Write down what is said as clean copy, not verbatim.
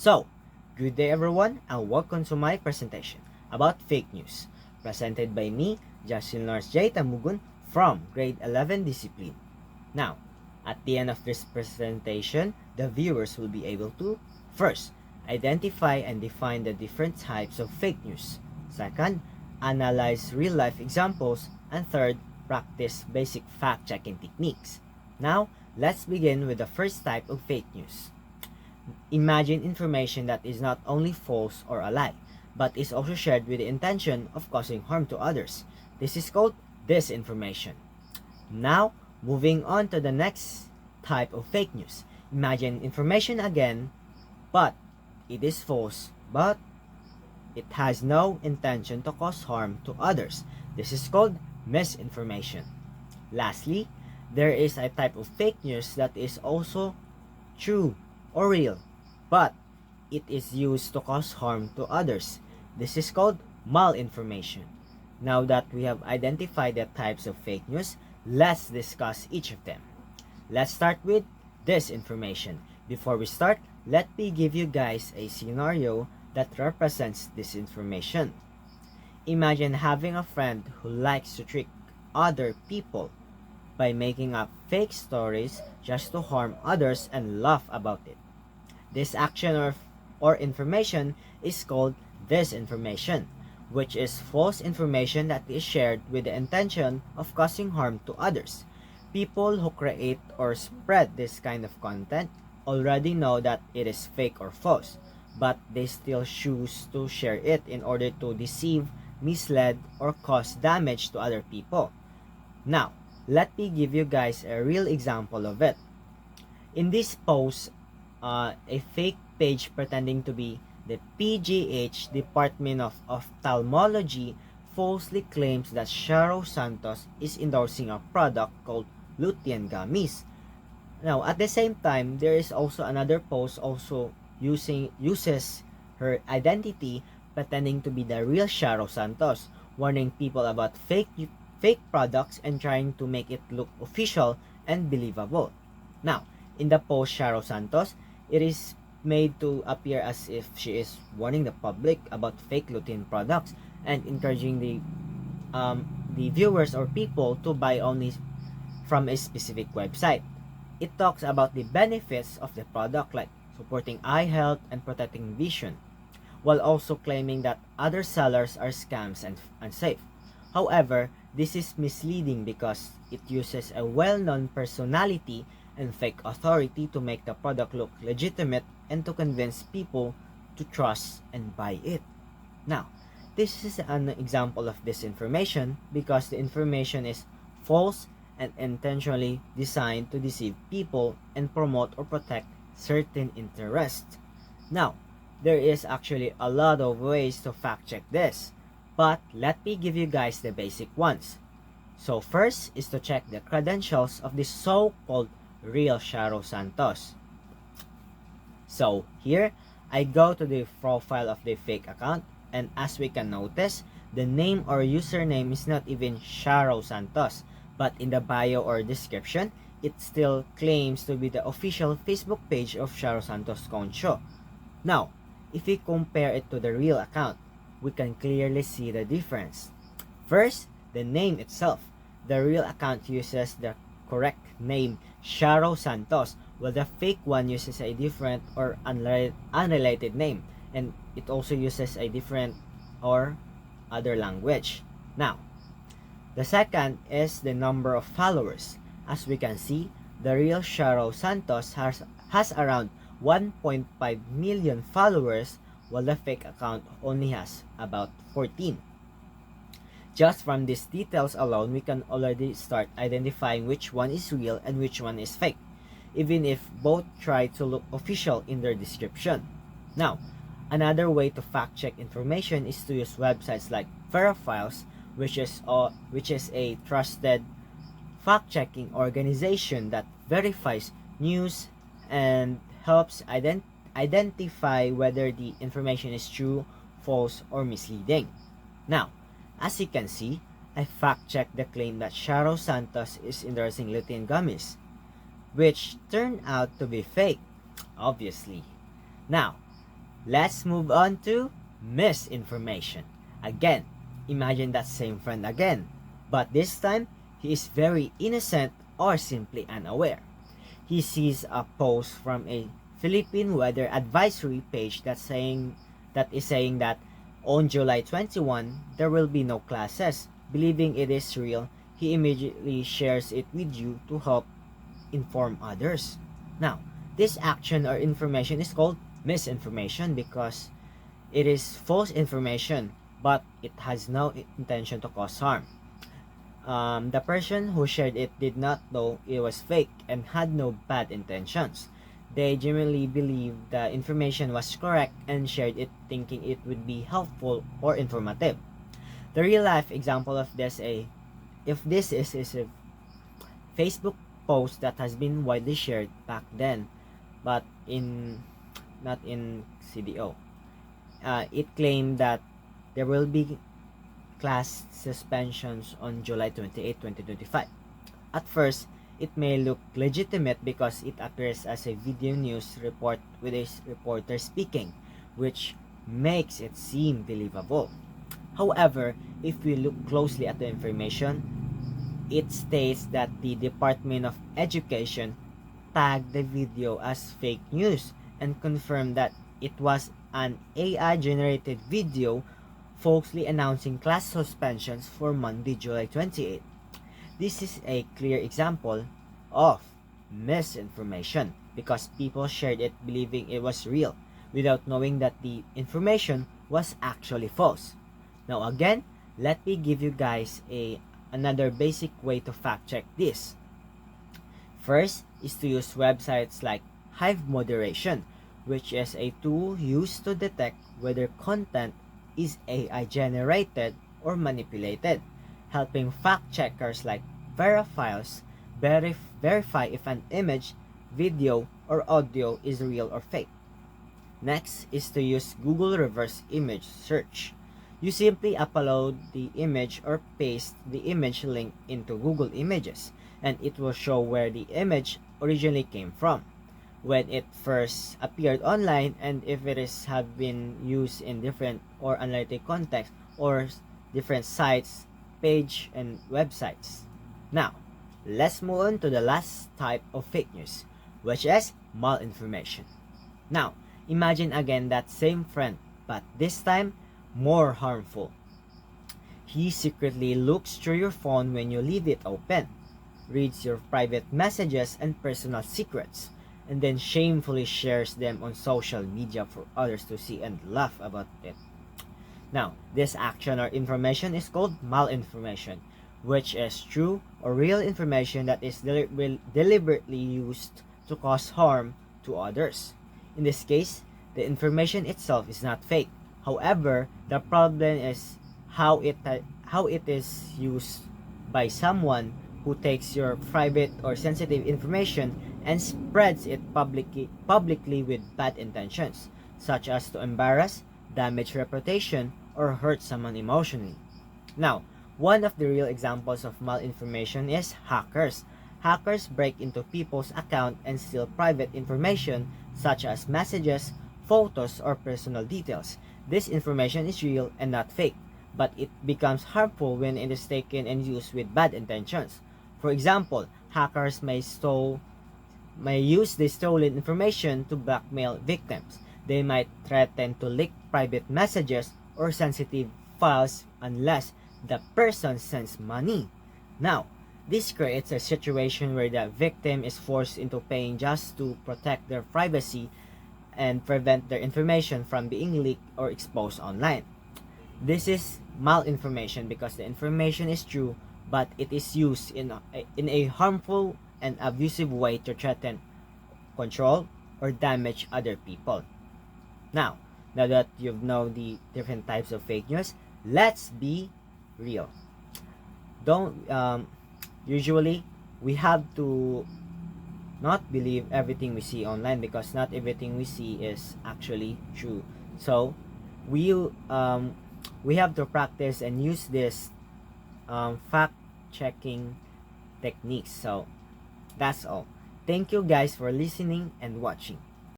So, good day everyone and welcome to my presentation about fake news, presented by me, Justine Tambogon from grade 11 discipline. Now, at the end of this presentation, the viewers will be able to first, identify and define the different types of fake news. Second, analyze real-life examples. And third, practice basic fact-checking techniques. Now, let's begin with the first type of fake news. Imagine information that is not only false or a lie, but is also shared with the intention of causing harm to others. This is called disinformation. Now, moving on to the next type of fake news. Imagine information again, but it is false, but it has no intention to cause harm to others. This is called misinformation. Lastly, there is a type of fake news that is also true or real, but it is used to cause harm to others. This is called malinformation. Now that we have identified the types of fake news, let's discuss each of them. Let's start with disinformation. Before we start, let me give you guys a scenario that represents disinformation. Imagine having a friend who likes to trick other people by making up fake stories just to harm others and laugh about it. This action or information is called disinformation, which is false information that is shared with the intention of causing harm to others. People who create or spread this kind of content already know that it is fake or false, but they still choose to share it in order to deceive, mislead, or cause damage to other people. Now, let me give you guys a real example of it. In this post, a fake page pretending to be the PGH Department of Ophthalmology falsely claims that Sharo Santos is endorsing a product called lutein gummies. Now, at the same time, there is also another post also uses her identity pretending to be the real Sharo Santos, warning people about fake products and trying to make it look official and believable. Now, in the post Sharo Santos, it is made to appear as if she is warning the public about fake lutein products and encouraging the viewers or people to buy only from a specific website. It talks about the benefits of the product like supporting eye health and protecting vision, while also claiming that other sellers are scams and unsafe. However, this is misleading because it uses a well-known personality and fake authority to make the product look legitimate and to convince people to trust and buy it. Now, this is an example of disinformation because the information is false and intentionally designed to deceive people and promote or protect certain interests. Now, there is actually a lot of ways to fact check this, but let me give you guys the basic ones. So first is to check the credentials of the so-called real Sharo Santos. So here, I go to the profile of the fake account, and as we can notice, the name or username is not even Sharo Santos, but in the bio or description, it still claims to be the official Facebook page of Sharo Santos Concho. Now, if we compare it to the real account, we can clearly see the difference. First, the name itself. The real account uses the correct name Sharo Santos, while the fake one uses a different or unrelated name, and it also uses a different or other language. Now, the second is the number of followers. As we can see, the real Sharo Santos has around 1.5 million followers, while the fake account only has about 14. Just from these details alone, we can already start identifying which one is real and which one is fake, even if both try to look official in their description. Now, another way to fact check information is to use websites like Verifiles, which is a trusted fact-checking organization that verifies news and helps identify whether the information is true, false, or misleading. Now, as you can see, I fact-checked the claim that Sharo Santos is endorsing lutein gummies, which turned out to be fake, obviously. Now, let's move on to misinformation. Again, imagine that same friend again, but this time he is very innocent or simply unaware. He sees a post from a Philippine weather advisory page that is saying that on July 21 there will be no classes. Believing it is real, he immediately shares it with you to help inform others. Now, this action or information is called misinformation because it is false information, but it has no intention to cause harm. The person who shared it did not know it was fake and had no bad intentions. They genuinely believed the information was correct and shared it thinking it would be helpful or informative. The real life example of this is a Facebook post that has been widely shared back then, but in not in CDO. It claimed that there will be class suspensions on July 28, 2025. At first, it may look legitimate because it appears as a video news report with a reporter speaking, which makes it seem believable. However, if we look closely at the information, it states that the Department of Education tagged the video as fake news and confirmed that it was an AI-generated video falsely announcing class suspensions for Monday, July 28. This is a clear example of misinformation because people shared it believing it was real without knowing that the information was actually false. Now again, let me give you guys another basic way to fact check this. First is to use websites like Hive Moderation, which is a tool used to detect whether content is AI generated or manipulated, helping fact checkers like Verifiles verify if an image, video, or audio is real or fake. Next is to use Google Reverse Image Search. You simply upload the image or paste the image link into Google Images, and it will show where the image originally came from, when it first appeared online, and if it is have been used in different or unrelated contexts or different sites, page, and websites. Now, let's move on to the last type of fake news, which is malinformation. Now, imagine again that same friend, but this time more harmful. He secretly looks through your phone when you leave it open, reads your private messages and personal secrets, and then shamefully shares them on social media for others to see and laugh about it. Now, this action or information is called malinformation, which is true or real information that is deliberately used to cause harm to others. In this case, the information itself is not fake. However, the problem is how it is used by someone who takes your private or sensitive information and spreads it publicly with bad intentions, such as to embarrass, damage reputation, or hurt someone emotionally. Now, one of the real examples of malinformation is hackers. Hackers break into people's account and steal private information such as messages, photos, or personal details. This information is real and not fake, but it becomes harmful when it is taken and used with bad intentions. For example, hackers may use the stolen information to blackmail victims. They might threaten to leak private messages or sensitive files unless the person sends money. Now, this creates a situation where the victim is forced into paying just to protect their privacy and prevent their information from being leaked or exposed online. This is malinformation because the information is true, but it is used in a harmful and abusive way to threaten, control, or damage other people. Now that you've known the different types of fake news, let's be real. Don't usually we have to not believe everything we see online because not everything we see is actually true. So we have to practice and use this fact checking techniques. So that's all. Thank you guys for listening and watching.